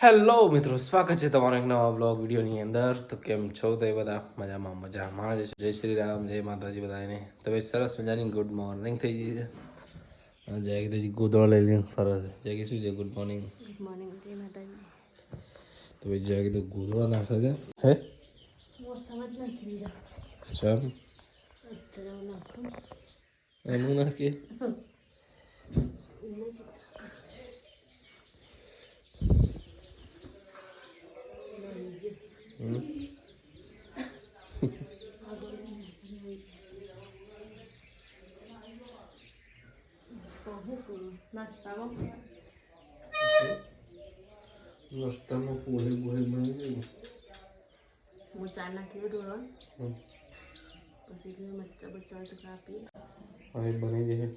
Hello મિત્રો, સ્વાગત છે તમારો એક નવા બ્લોગ વિડીયોની અંદર. તો કેમ છો તે બધા? મજામાં જ. જય શ્રી રામ, જય માતાજી બધાને. તો ભાઈ સરસ મજાની ગુડ મોર્નિંગ થઈ ગઈ છે. જય કીધી ગોદડો લઈ લઈને ફરે છે. જય શું છે ગુડ મોર્નિંગ. ગુડ મોર્નિંગ, જય માતાજી. તો ભાઈ જય કીધું ગોદડો નાખે છે. હે મોસમ જ નાખી દીધા. ચાલ અત્યારે નાખું એનું નાખીએ. નાસ્તામાં રસ્તામાં પોહે બોહે બની ગયું. હું ચા નાખ્યો ધોરણ પછી એટલે મચ્ચા બચ્ચા તો કાપી હવે બની જશે.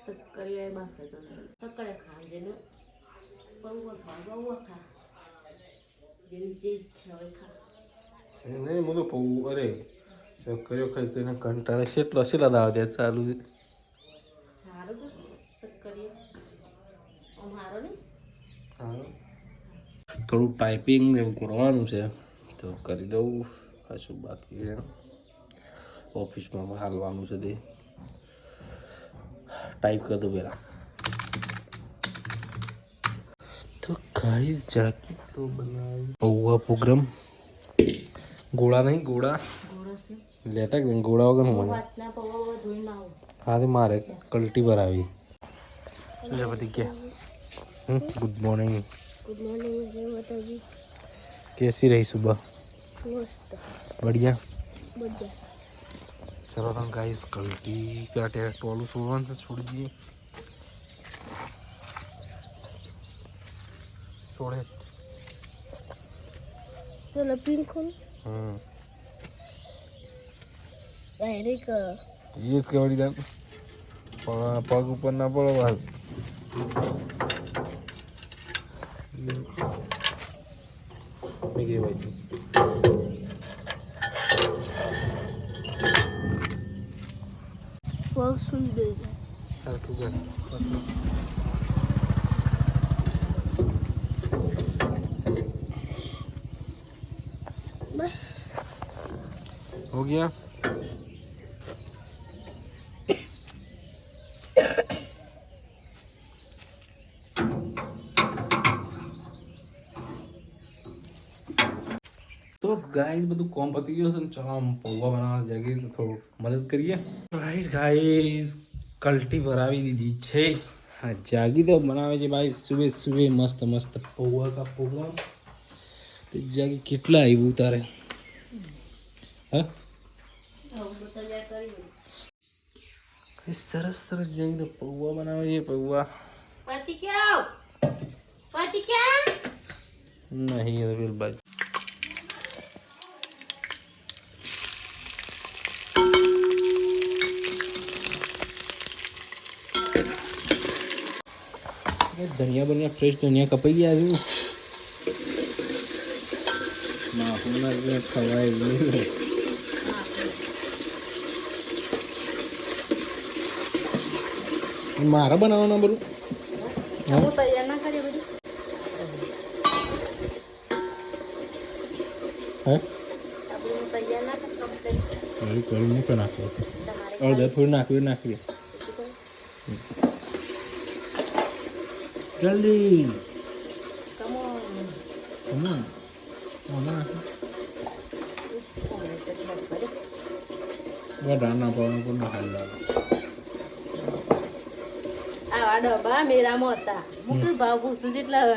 શક્કરિયા બાફે તો શક્કરિયા ખા જેનું પૌવા ખા જેની જે ઈચ્છા હોય ખા. નહીં મને પૌ અરે કર્યો ખાઈ કરીને કંટાળે કેટલો છેલ્લા દાવા દે ચાલુ સારું તો શક્કરિયા આમ સારો ને. થોડું ટાઈપિંગ એવું કરવાનું છે તો કરી દઉં. કશું બાકી છે ઓફિસમાં હાલવાનું છે તે ટાઈપ કરી દઉં પહેલાં. તો ગાઈસ જાકી તો બનાવી પૌવા પ્રોગ્રામ. ગોળા નહીં ગોળા ગોળા છે લેતા કે ગોળા વગર હું મને વાટના પૌવા ધોઈને આવો. હા તે મારે કલ્ટી પર આવી શું છે બધી કે ગુડ મોર્નિંગ. ગુડ મોર્નિંગ, જય માતાજી. कैसी रही सुबह? મસ્ત बढ़िया. બધા चलो तो गाइस कल्टी का टेस्ट वालू सोलन से छोड़ दिए. छोड़े પેલા પિંક હોય ડાયરેક્ટ ये इसके बड़ी जान पग ऊपर ना पड़ो बात. मैं गई भाई પગ સુઈ ગઈ. चल तू कर हो गया. तो गाइस બધું કોમ પતી ગયું છે ને ચલો આમ પૌવા બનાવવા જાગી તો થોડું મદદ કરીએ. રાઈટ ગાઈસ કલ્ટી ભરાવી દીધી છે. હા જાગી તો બનાવે છે ભાઈ સુબહ સુબહ મસ્ત મસ્ત પૌવા કા પ્રોગ્રામ. તો જાગી કેટલા આવ્યું તારે? હા સરસ સરસ જાગી તો પૌવા બનાવે છે પૌવા. પતિ ક્યાં નહીં રવિલ ભાઈ धनिया बनिया फ्रेश धनिया कपाई गया है माफूना खवाए मारा बनावाना बोलो હું તૈયાર ના કરી બધું है આપણે હું તૈયાર ના કરી કમ્પ્લીટ अरे कल नहीं पहना के તમારે और दे थोड़ी नाक जल्दी કમ come on वो डालना पाऊंगा को ना हाल डालो આ ડબ્બા મેરામાં હતા હું કઈ ભાવ પૂછું જેટલા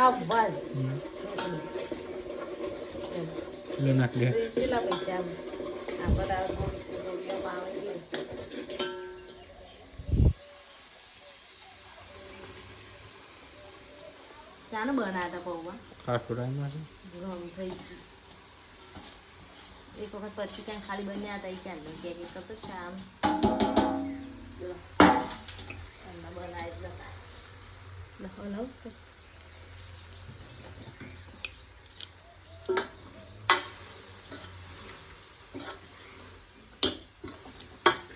આ બસ ले नाक ले કેટલા પૈસા આ બધા રૂપિયામાં આવે છે. શાનું બનાવ્યા પૌવા खास उड़ाई में से ઘણું થઈ ગયું. એક વખત પછી ક્યાંય ખાલી બન્યા હતા એ ક્યાં નહીં કે કરતો છે આમ બનાવી જ લખાવ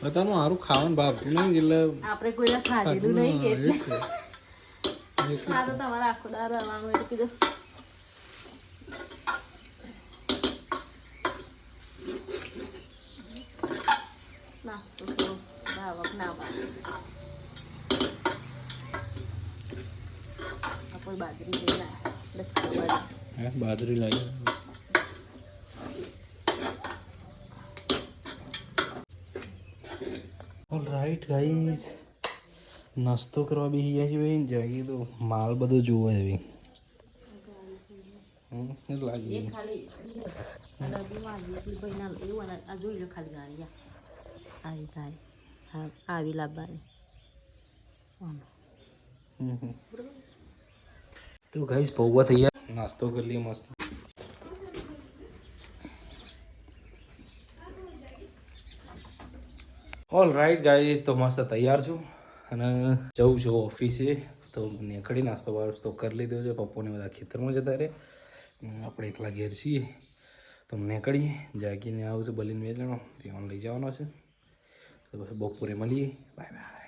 બધાનું સારું ખાવાનું ભાવતું નહીં એટલે આપણે કોઈ ખાધેલું નહીં કે એટલે આ તો તમારે આખો દાર રહેવાનું એટલે કીધું નાસ્તો તો ભાવક ના ભાવે આપણે બાજરી લઈને આવ્યા 10 બાજરી લાવી ઓલ રાઈટ ગાઈસ નાસ્તો કરવા બેસી ગયા છે ભાઈ જાગી તો માલ બધો જોવે છે ભાઈ લાગી એ ખાલી ભાઈ ના એવું આ જોઈ લો ખાલી ગાડી આવી ગાડી હા આવી લાવવાની તો ગાઈસ પૌવા થઈ ગયા નાસ્તો કરી લઈએ મસ્ત ઓલ રાઈટ ગાઈસ તો મસ્ત તૈયાર છું અને જવું છું ઓફિસે તો નીકળી નાસ્તો વાસ્તો કરી લીધો છે પપ્પોને બધા ખેતરમાં જતા રહે આપણે એકલા ઘેર છીએ તો નીકળીએ જાગીને આવશે બલીને વેચવાનો ત્યાં લઈ જવાનો છે તો બપોરે મળીએ બાય બાય